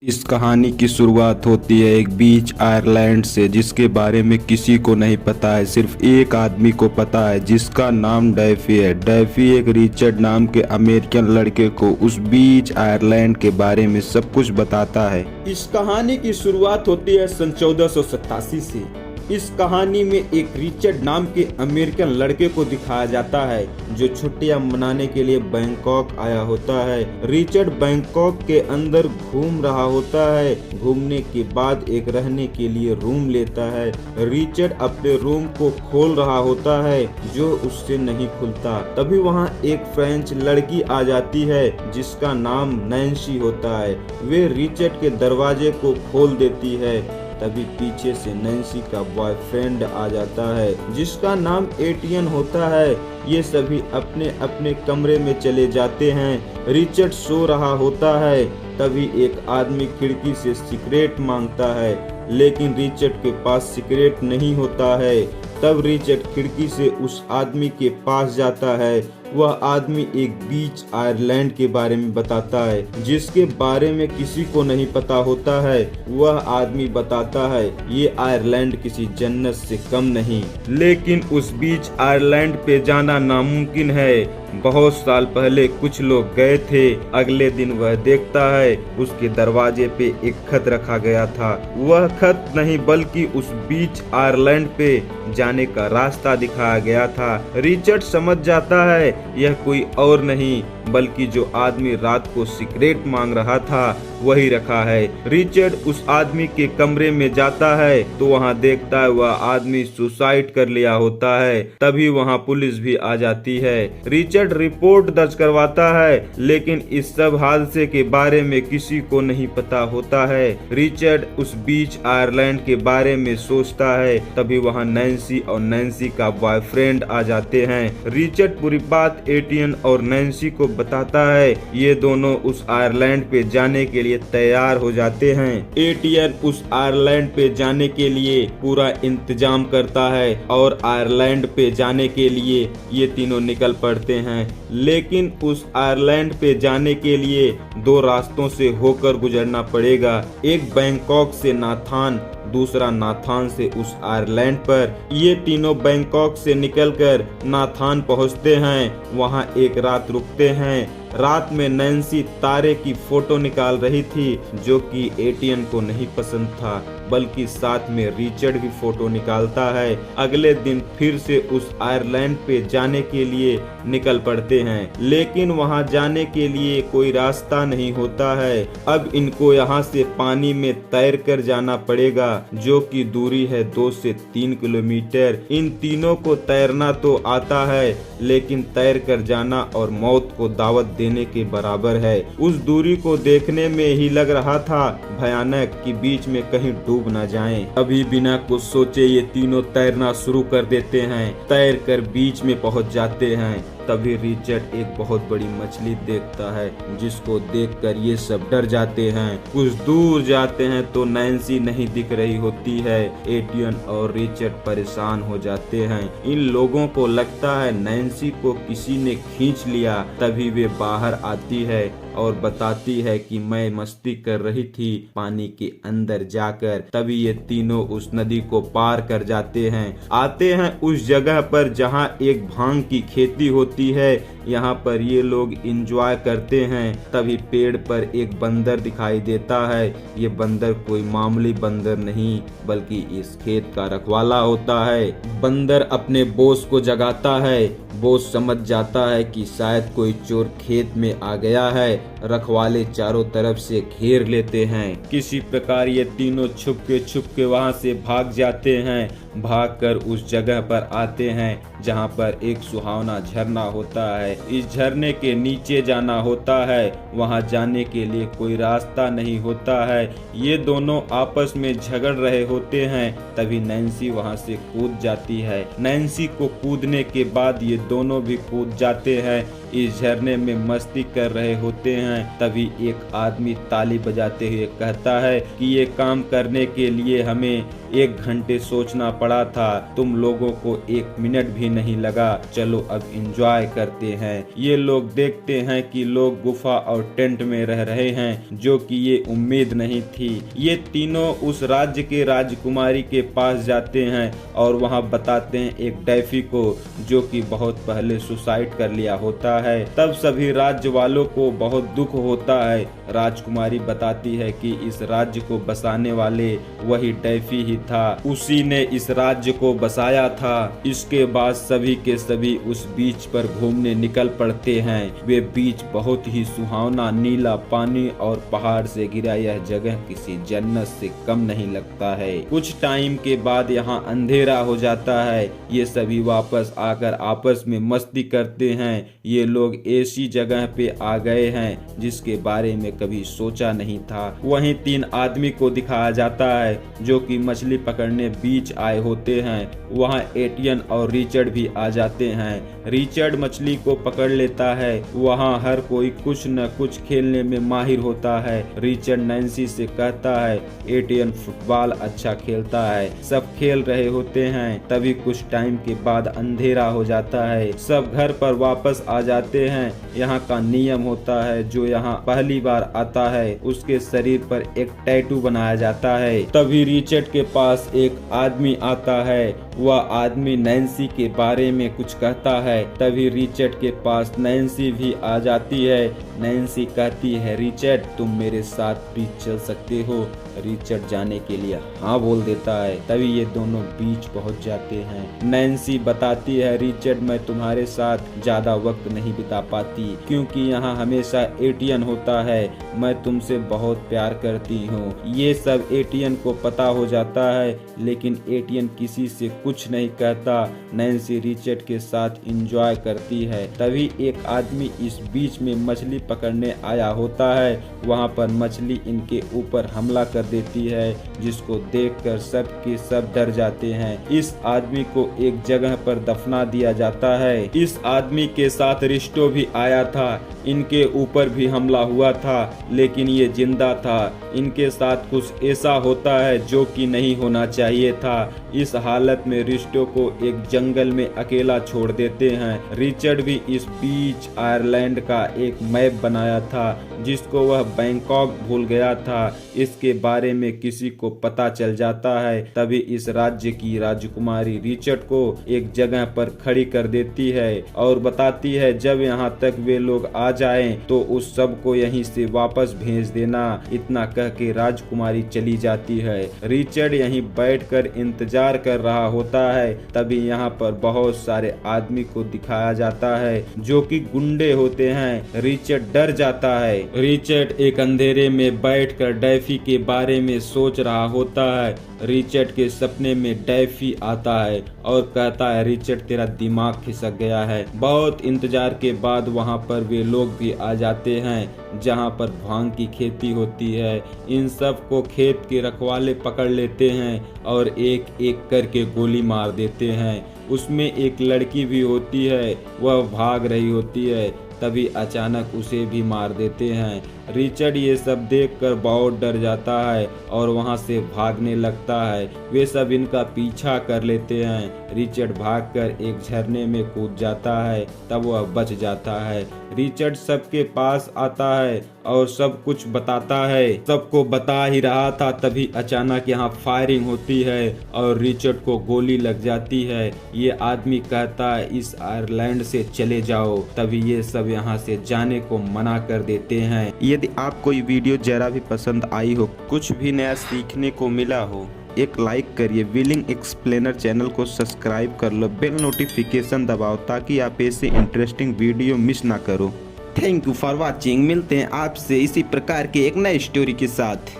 इस कहानी की शुरुआत होती है एक बीच आयरलैंड से, जिसके बारे में किसी को नहीं पता है। सिर्फ एक आदमी को पता है, जिसका नाम डैफी है। डैफी एक रिचर्ड नाम के अमेरिकन लड़के को उस बीच आयरलैंड के बारे में सब कुछ बताता है। इस कहानी की शुरुआत होती है सन 1487 से। इस कहानी में एक रिचर्ड नाम के अमेरिकन लड़के को दिखाया जाता है जो छुट्टियां मनाने के लिए बैंकॉक आया होता है। रिचर्ड बैंकॉक के अंदर घूम रहा होता है। घूमने के बाद एक रहने के लिए रूम लेता है। रिचर्ड अपने रूम को खोल रहा होता है जो उससे नहीं खुलता। तभी वहां एक फ्रेंच लड़की आ जाती है जिसका नाम नैन्सी होता है। वे रिचर्ड के दरवाजे को खोल देती है। तभी पीछे से नैन्सी का बॉयफ्रेंड आ जाता है जिसका नाम एटियन होता है। ये सभी अपने अपने कमरे में चले जाते हैं। रिचर्ड सो रहा होता है। तभी एक आदमी खिड़की से सिगरेट मांगता है, लेकिन रिचर्ड के पास सिगरेट नहीं होता है। तब रिचर्ड खिड़की से उस आदमी के पास जाता है। वह आदमी एक बीच आयरलैंड के बारे में बताता है जिसके बारे में किसी को नहीं पता होता है। वह आदमी बताता है ये आयरलैंड किसी जन्नत से कम नहीं, लेकिन उस बीच आयरलैंड पे जाना नामुमकिन है। बहुत साल पहले कुछ लोग गए थे। अगले दिन वह देखता है उसके दरवाजे पे एक खत रखा गया था। वह खत नहीं बल्कि उस बीच आयरलैंड पे जाने का रास्ता दिखाया गया था। रिचर्ड समझ जाता है यह कोई और नहीं बल्कि जो आदमी रात को सिगरेट मांग रहा था वही रखा है। रिचर्ड उस आदमी के कमरे में जाता है तो वहां देखता है वह आदमी सुसाइड कर लिया होता है। तभी वहां पुलिस भी आ जाती है। रिचर्ड रिपोर्ट दर्ज करवाता है, लेकिन इस सब हादसे के बारे में किसी को नहीं पता होता है। रिचर्ड उस बीच आयरलैंड के बारे में सोचता है। तभी वहां नैन्सी और नैन्सी का बॉयफ्रेंड आ जाते हैं। रिचर्ड पूरी बात एटियन और नैन्सी को बताता है। ये दोनों उस आयरलैंड पे जाने के लिए तैयार हो जाते हैं। एटियन उस आयरलैंड पे जाने के लिए पूरा इंतजाम करता है और आयरलैंड पे जाने के लिए ये तीनों निकल पड़ते हैं। लेकिन उस आयरलैंड पे जाने के लिए दो रास्तों से होकर गुजरना पड़ेगा। एक बैंकॉक से नाथान, दूसरा नाथान से उस आयरलैंड पर। ये तीनों बैंकॉक से निकलकर नाथान पहुंचते हैं। वहां एक रात रुकते हैं। रात में नैन्सी तारे की फोटो निकाल रही थी जो कि एटियन को नहीं पसंद था, बल्कि साथ में रिचर्ड भी फोटो निकालता है। अगले दिन फिर से उस आयरलैंड पे जाने के लिए निकल पड़ते हैं, लेकिन वहां जाने के लिए कोई रास्ता नहीं होता है। अब इनको यहाँ से पानी में तैर कर जाना पड़ेगा जो कि दूरी है 2 से 3 किलोमीटर। इन तीनों को तैरना तो आता है, लेकिन तैर कर जाना और मौत को दावत देने के बराबर है। उस दूरी को देखने में ही लग रहा था भयानक कि बीच में कहीं डूब न जाएं। अभी बिना कुछ सोचे ये तीनों तैरना शुरू कर देते हैं। तैर कर बीच में पहुंच जाते हैं। तभी रिचर्ड एक बहुत बड़ी मछली देखता है जिसको देखकर ये सब डर जाते हैं। कुछ दूर जाते हैं तो नैन्सी नहीं दिख रही होती है। एटियन और रिचर्ड परेशान हो जाते हैं। इन लोगों को लगता है नैन्सी को किसी ने खींच लिया। तभी वे बाहर आती है और बताती है कि मैं मस्ती कर रही थी पानी के अंदर जाकर। तभी ये तीनों उस नदी को पार कर जाते हैं। आते हैं उस जगह पर जहां एक भांग की खेती होती है। यहाँ पर ये लोग एंजॉय करते हैं। तभी पेड़ पर एक बंदर दिखाई देता है। ये बंदर कोई मामूली बंदर नहीं बल्कि इस खेत का रखवाला होता है। बंदर अपने बॉस को जगाता है। बॉस समझ जाता है कि शायद कोई चोर खेत में आ गया है। रखवाले चारों तरफ से घेर लेते हैं। किसी प्रकार ये तीनों छुप के वहां से भाग जाते हैं। भागकर उस जगह पर आते हैं जहां पर एक सुहावना झरना होता है। इस झरने के नीचे जाना होता है। वहां जाने के लिए कोई रास्ता नहीं होता है। ये दोनों आपस में झगड़ रहे होते हैं। तभी नैन्सी वहां से कूद जाती है। नैन्सी को कूदने के बाद ये दोनों भी कूद जाते हैं। इस झरने में मस्ती कर रहे होते हैं। हैं, तभी एक आदमी ताली बजाते हुए कहता है कि ये काम करने के लिए हमें 1 घंटे सोचना पड़ा था, तुम लोगों को 1 मिनट भी नहीं लगा, चलो अब एंजॉय करते हैं। ये लोग देखते हैं कि लोग गुफा और टेंट में रह रहे हैं, जो कि ये उम्मीद नहीं थी। ये तीनों उस राज्य के राजकुमारी के पास जाते हैं और वहां बताते हैं एक डैफी को, जो कि बहुत पहले सुसाइड कर लिया होता है। तब सभी राज्य वालों को बहुत दुख होता है। राजकुमारी बताती है कि इस राज्य को बसाने वाले वही डैफी ही था, उसी ने इस राज्य को बसाया था। इसके बाद सभी के सभी उस बीच पर घूमने निकल पड़ते हैं। वे बीच बहुत ही सुहावना, नीला पानी और पहाड़ से घिरा यह जगह किसी जन्नत से कम नहीं लगता है। कुछ टाइम के बाद यहाँ अंधेरा हो जाता है। ये सभी वापस आकर आपस में मस्ती करते हैं। ये लोग ऐसी जगह पे आ गए हैं जिसके बारे में कभी सोचा नहीं था। वहीं 3 आदमी को दिखाया जाता है जो कि मछली पकड़ने बीच आए होते हैं। वहाँ एटियन और रिचर्ड भी आ जाते हैं। रिचर्ड मछली को पकड़ लेता है। वहाँ हर कोई कुछ न कुछ खेलने में माहिर होता है। रिचर्ड नैन्सी से कहता है एटियन फुटबॉल अच्छा खेलता है। सब खेल रहे होते हैं, तभी कुछ टाइम के बाद अंधेरा हो जाता है। सब घर पर वापस आ जाते हैं। यहाँ का नियम होता है, जो यहाँ पहली बार आता है उसके शरीर पर एक टैटू बनाया जाता है। तभी रिचर्ड के पास एक आदमी आता है। वह आदमी नैन्सी के बारे में कुछ कहता है। तभी रिचर्ड के पास नैन्सी भी आ जाती है। नैन्सी कहती है रिचर्ड तुम मेरे साथ भी चल सकते हो। रिचर्ड जाने के लिए हाँ बोल देता है। तभी ये दोनों बीच पहुंच जाते हैं। नैन्सी बताती है रिचर्ड मैं तुम्हारे साथ ज्यादा वक्त नहीं बिता पाती, क्योंकि यहाँ हमेशा एटियन होता है। मैं तुमसे बहुत प्यार करती हूँ। ये सब एटियन को पता हो जाता है, लेकिन एटियन किसी से कुछ नहीं कहता। नैन्सी रिचर्ड के साथ एंजॉय करती है। तभी एक आदमी इस बीच में मछली पकड़ने आया होता है। वहाँ पर मछली इनके ऊपर हमला कर देती है, जिसको देखकर सब के सब डर जाते हैं। इस आदमी को एक जगह पर दफना दिया जाता है। इस आदमी के साथ रिस्टो भी आया था। इनके ऊपर भी हमला हुआ था, लेकिन ये जिंदा था। इनके साथ कुछ ऐसा होता है जो कि नहीं होना चाहिए था। इस हालत में रिस्टो को एक जंगल में अकेला छोड़ देते हैं। रिचर्ड भी इस बीच आयरलैंड का एक मैप बनाया था, जिसको वह बैंकॉक भूल गया था। इसके बारे में किसी को पता चल जाता है। तभी इस राज्य की राजकुमारी रिचर्ड को एक जगह पर खड़ी कर देती है और बताती है जब यहाँ तक वे लोग आ जाएं तो उस सब को यहीं से वापस भेज देना। इतना कह के राजकुमारी चली जाती है। रिचर्ड यहीं बैठकर इंतजार कर रहा होता है। तभी यहाँ पर बहुत सारे आदमी को दिखाया जाता है जो कि गुंडे होते हैं। रिचर्ड डर जाता है। रिचर्ड एक अंधेरे में बैठकर डैफी के बारे में सोच रहा होता है। रिचर्ड के सपने में डैफी आता है और कहता है रिचर्ड तेरा दिमाग खिसक गया है। बहुत इंतजार के बाद वहाँ पर वे लोग भी आ जाते हैं जहाँ पर भांग की खेती होती है। इन सब को खेत के रखवाले पकड़ लेते हैं और एक एक करके गोली मार देते हैं। उसमें एक लड़की भी होती है, वह भाग रही होती है। तभी अचानक उसे भी मार देते हैं। रिचर्ड ये सब देखकर बहुत डर जाता है और वहां से भागने लगता है। वे सब इनका पीछा कर लेते हैं। रिचर्ड भागकर एक झरने में कूद जाता है, तब वह बच जाता है। रिचर्ड सबके पास आता है और सब कुछ बताता है। सबको बता ही रहा था, तभी अचानक यहाँ फायरिंग होती है और रिचर्ड को गोली लग जाती है। ये आदमी कहता है इस आयरलैंड से चले जाओ। तभी ये सब यहाँ से जाने को मना कर देते हैं। यदि आपको ये वीडियो जरा भी पसंद आई हो, कुछ भी नया सीखने को मिला हो, एक लाइक करिए। विलिंग एक्सप्लेनर चैनल को सब्सक्राइब कर लो, बेल नोटिफिकेशन दबाओ ताकि आप ऐसे इंटरेस्टिंग वीडियो मिस ना करो। Thank you for watching. मिलते हैं आपसे इसी प्रकार के एक नए स्टोरी के साथ।